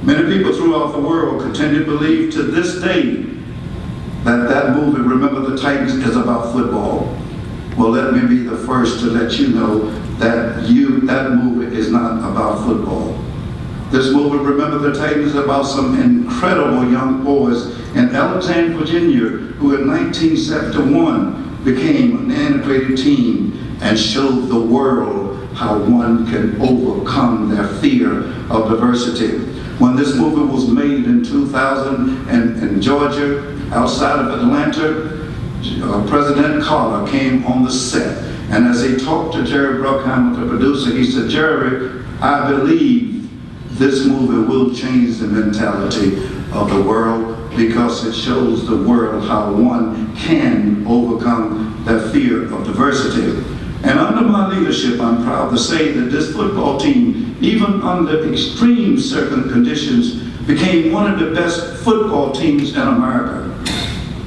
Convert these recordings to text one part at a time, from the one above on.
Many people throughout the world continue to believe to this day that that movie, Remember the Titans, is about football. Well, let me be the first to let you know that that movie is not about football. This movie, Remember the Titans, is about some incredible young boys in Alexandria, Virginia, who in 1971 became an integrated team and showed the world how one can overcome their fear of diversity. When this movie was made in 2000 in Georgia, outside of Atlanta, President Carter came on the set. And as he talked to Jerry Bruckheimer, the producer, he said, "Jerry, I believe this movie will change the mentality of the world because it shows the world how one can overcome their fear of diversity." And under my leadership, I'm proud to say that this football team, even under extreme certain conditions, became one of the best football teams in America.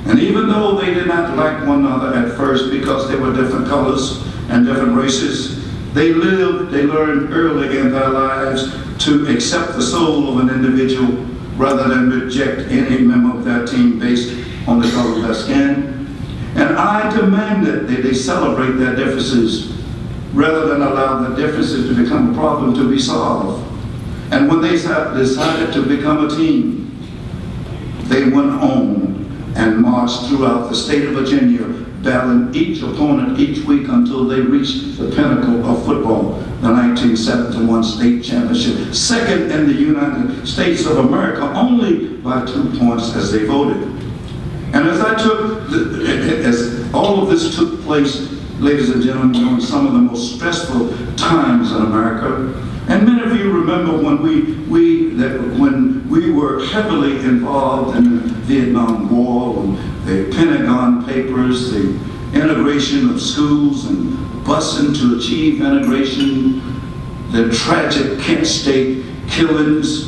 And even though they did not like one another at first because they were different colors and different races, they learned early in their lives to accept the soul of an individual rather than reject any member of their team based on the color of their skin. And I demanded that they celebrate their differences rather than allow the differences to become a problem to be solved. And when they decided to become a team, they went on and marched throughout the state of Virginia, battling each opponent each week until they reached the pinnacle of football, the 1971 state championship, second in the United States of America, only by 2 points as they voted. And as all of this took place, ladies and gentlemen, during some of the most stressful times in America, and many of you remember when we were heavily involved in the Vietnam War, and the Pentagon Papers, the integration of schools and busing to achieve integration, the tragic Kent State killings,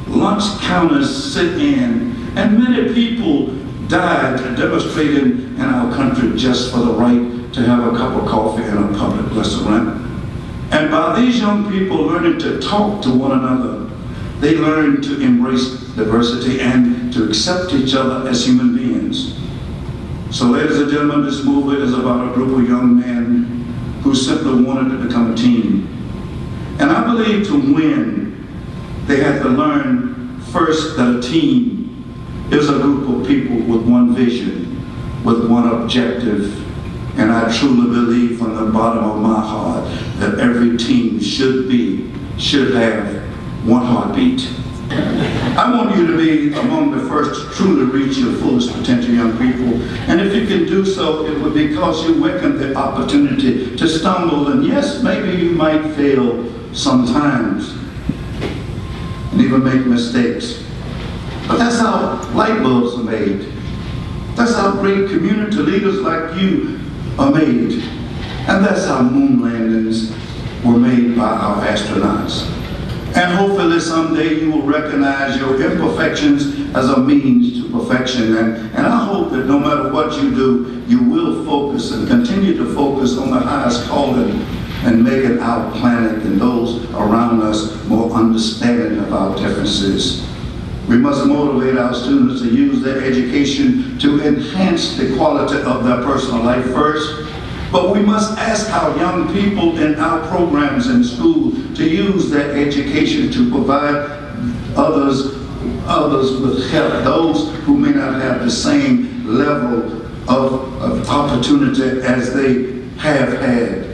lunch counters sit-in, and many people died demonstrating in our country just for the right to have a cup of coffee in a public restaurant. And by these young people learning to talk to one another, they learned to embrace diversity and to accept each other as human beings. So ladies and gentlemen, this movie is about a group of young men who simply wanted to become a team. And I believe to win, they had to learn first that a team is a group of people with one vision, with one objective. And I truly believe from the bottom of my heart that every team should have one heartbeat. I want you to be among the first to truly reach your fullest potential, young people. And if you can do so, it will be because you welcome the opportunity to stumble. And yes, maybe you might fail sometimes and even make mistakes. But that's how light bulbs are made. That's how great community leaders like you are made. And that's how moon landings were made by our astronauts. And hopefully someday you will recognize your imperfections as a means to perfection. And I hope that no matter what you do, you will focus and continue to focus on the highest calling and making our planet and those around us more understanding of our differences. We must motivate our students to use their education to enhance the quality of their personal life first. But we must ask our young people in our programs in school to use their education to provide others with help, those who may not have the same level of opportunity as they have had.